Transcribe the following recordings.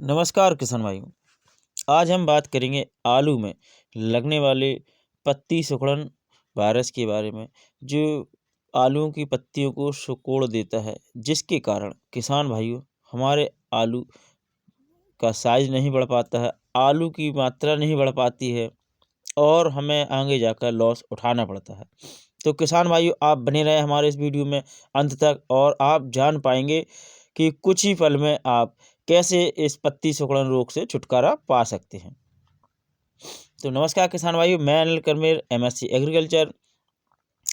नमस्कार किसान भाइयों। आज हम बात करेंगे आलू में लगने वाले पत्ती सिकुड़न वायरस के बारे में, जो आलूओं की पत्तियों को सिकोड़ देता है, जिसके कारण किसान भाइयों हमारे आलू का साइज नहीं बढ़ पाता है, आलू की मात्रा नहीं बढ़ पाती है और हमें आगे जाकर लॉस उठाना पड़ता है। तो किसान भाइयों, आप बने रहें हमारे इस वीडियो में अंत तक और आप जान पाएंगे कि कुछ ही पल में आप कैसे इस पत्ती सिकुड़न रोग से छुटकारा पा सकते हैं। तो नमस्कार किसान भाइयों, मैं अनिल करमेर, एमएससी एग्रीकल्चर।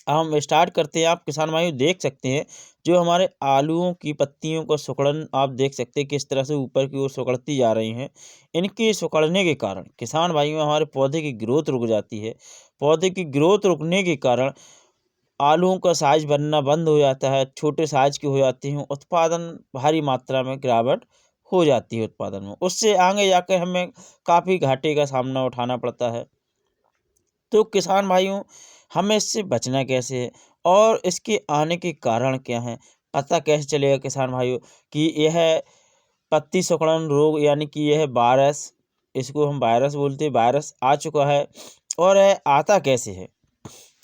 हम स्टार्ट करते हैं। आप किसान भाइयों देख सकते हैं, जो हमारे आलूओं की पत्तियों को सिकुड़न आप देख सकते हैं किस तरह से ऊपर की ओर सिकुड़ती जा रही हैं। इनके सिकुड़ने के कारण किसान भाइयों हमारे पौधे की ग्रोथ रुक जाती है। पौधे की ग्रोथ रुकने के कारण आलूओं का साइज बनना बंद हो जाता है, छोटे साइज के हो जाते हैं, उत्पादन भारी मात्रा में गिरावट हो जाती है उत्पादन में। उससे आगे जाकर हमें काफ़ी घाटे का सामना उठाना पड़ता है। तो किसान भाइयों, हमें इससे बचना कैसे है और इसके आने के कारण क्या हैं, पता कैसे चलेगा किसान भाइयों कि यह पत्ती सिकुड़न रोग यानी कि यह वायरस, इसको हम वायरस बोलते हैं, वायरस आ चुका है और यह आता कैसे है।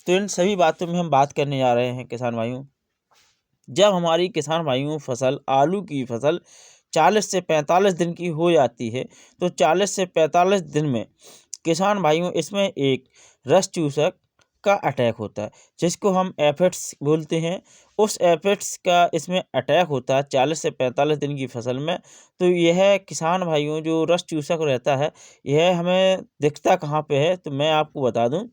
तो इन सभी बातों में हम बात करने जा रहे हैं किसान भाइयों। जब हमारी किसान भाइयों फसल, आलू की फसल 40 से 45 दिन की हो जाती है, तो 40 से 45 दिन में किसान भाइयों इसमें एक रस चूसक का अटैक होता है, जिसको हम एफिड्स बोलते हैं। उस एफिड्स का इसमें अटैक होता है 40 से 45 दिन की फसल में। तो यह किसान भाइयों जो रस चूसक रहता है, यह हमें दिखता कहाँ पे है, तो मैं आपको बता दूं।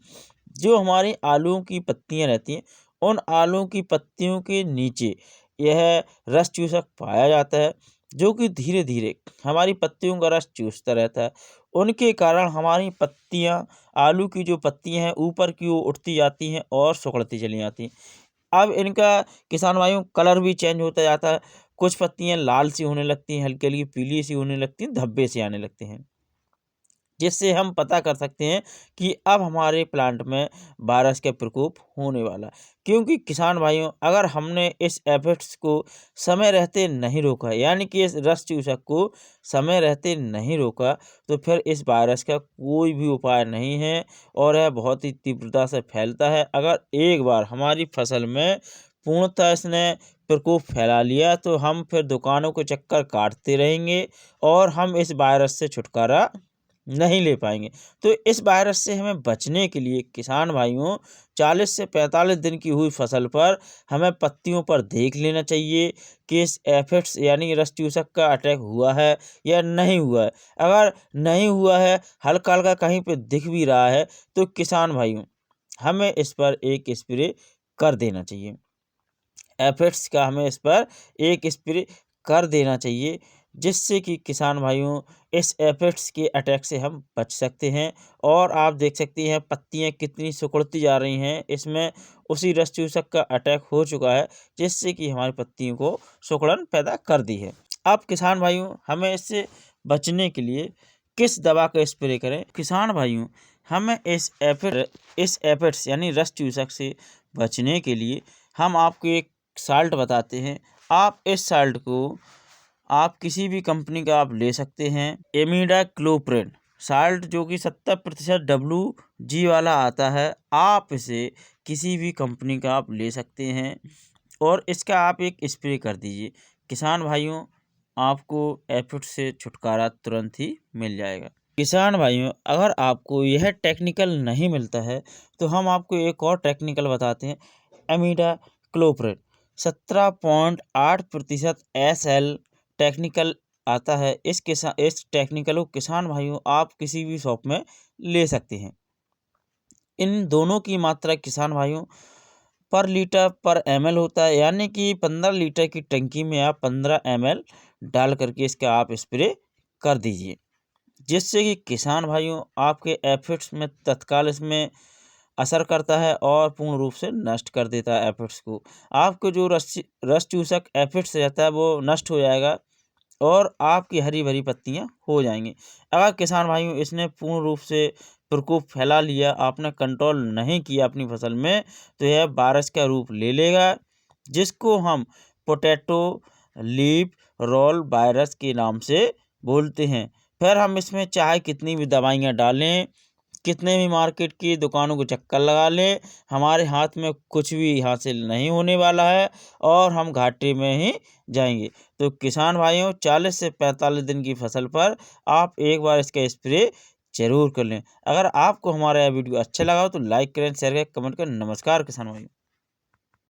जो हमारी आलूओं की पत्तियां रहती हैं, उन आलूओं की पत्तियों के नीचे यह रस चूसक पाया जाता है, जो कि धीरे धीरे हमारी पत्तियों का रस चूसता रहता है। उनके कारण हमारी पत्तियां, आलू की जो पत्तियां हैं, ऊपर की ओर उठती जाती हैं और सिकुड़ती चली जाती हैं। अब इनका किसान भाइयों कलर भी चेंज होता जाता है। कुछ पत्तियां लाल सी होने लगती हैं, हल्की हल्की पीली सी होने लगती हैं, धब्बे से आने लगते हैं, जिससे हम पता कर सकते हैं कि अब हमारे प्लांट में वायरस का प्रकोप होने वाला है। क्योंकि किसान भाइयों, अगर हमने इस एफिड्स को समय रहते नहीं रोका, यानी कि इस रस चूसक को समय रहते नहीं रोका, तो फिर इस वायरस का कोई भी उपाय नहीं है और यह बहुत ही तीव्रता से फैलता है। अगर एक बार हमारी फसल में पूर्णतः इसने प्रकोप फैला लिया, तो हम फिर दुकानों के चक्कर काटते रहेंगे और हम इस वायरस से छुटकारा नहीं ले पाएंगे। तो इस वायरस से हमें बचने के लिए किसान भाइयों 40 से 45 दिन की हुई फसल पर हमें पत्तियों पर देख लेना चाहिए कि इस एफिड्स यानी रस चूसक का अटैक हुआ है या नहीं हुआ है। अगर नहीं हुआ है, हल्का हल्का कहीं पे दिख भी रहा है, तो किसान भाइयों हमें इस पर एक स्प्रे कर देना चाहिए। एफिड्स का हमें इस पर एक स्प्रे कर देना चाहिए, जिससे कि किसान भाइयों इस एफिड्स के अटैक से हम बच सकते हैं। और आप देख सकते हैं पत्तियां कितनी सिकुड़ती जा रही हैं, इसमें उसी रस चूसक का अटैक हो चुका है, जिससे कि हमारी पत्तियों को सिकुड़न पैदा कर दी है। अब किसान भाइयों हमें इससे बचने के लिए किस दवा का स्प्रे करें। किसान भाइयों, हमें इस एफिड्स यानी रस चूसक से बचने के लिए हम आपको एक साल्ट बताते हैं। आप इस साल्ट को आप किसी भी कंपनी का आप ले सकते हैं। इमिडाक्लोप्रिड साल्ट, जो कि 70% WG वाला आता है, आप इसे किसी भी कंपनी का आप ले सकते हैं और इसका आप एक स्प्रे कर दीजिए। किसान भाइयों, आपको एफिड से छुटकारा तुरंत ही मिल जाएगा। किसान भाइयों, अगर आपको यह टेक्निकल नहीं मिलता है, तो हम आपको एक और टेक्निकल बताते हैं। इमिडाक्लोप्रिड 17.8% SL टेक्निकल आता है। इस टेक्निकल को किसान भाइयों आप किसी भी शॉप में ले सकते हैं। इन दोनों की मात्रा किसान भाइयों पर लीटर पर ml होता है, यानी कि 15 लीटर की टंकी में आप 15 ml डाल करके इसका आप स्प्रे कर दीजिए, जिससे कि किसान भाइयों आपके एफिड्स में तत्काल इसमें असर करता है और पूर्ण रूप से नष्ट कर देता है एफिड्स को। आपको जो रस चूसक एफिड्स रहता है वो नष्ट हो जाएगा और आपकी हरी भरी पत्तियां हो जाएंगी। अगर किसान भाइयों इसने पूर्ण रूप से प्रकोप फैला लिया, आपने कंट्रोल नहीं किया अपनी फसल में, तो यह वायरस का रूप ले लेगा, जिसको हम पोटैटो लीफ रोल वायरस के नाम से बोलते हैं। फिर हम इसमें चाहे कितनी भी दवाइयाँ डालें, कितने भी मार्केट की दुकानों को चक्कर लगा लें, हमारे हाथ में कुछ भी हासिल नहीं होने वाला है और हम घाटे में ही जाएँगे। तो किसान भाइयों, 40 से 45 दिन की फसल पर आप एक बार इसका स्प्रे ज़रूर कर लें। अगर आपको हमारा यह वीडियो अच्छा लगा हो तो लाइक करें, शेयर करें, कमेंट करें। नमस्कार किसान भाइयों।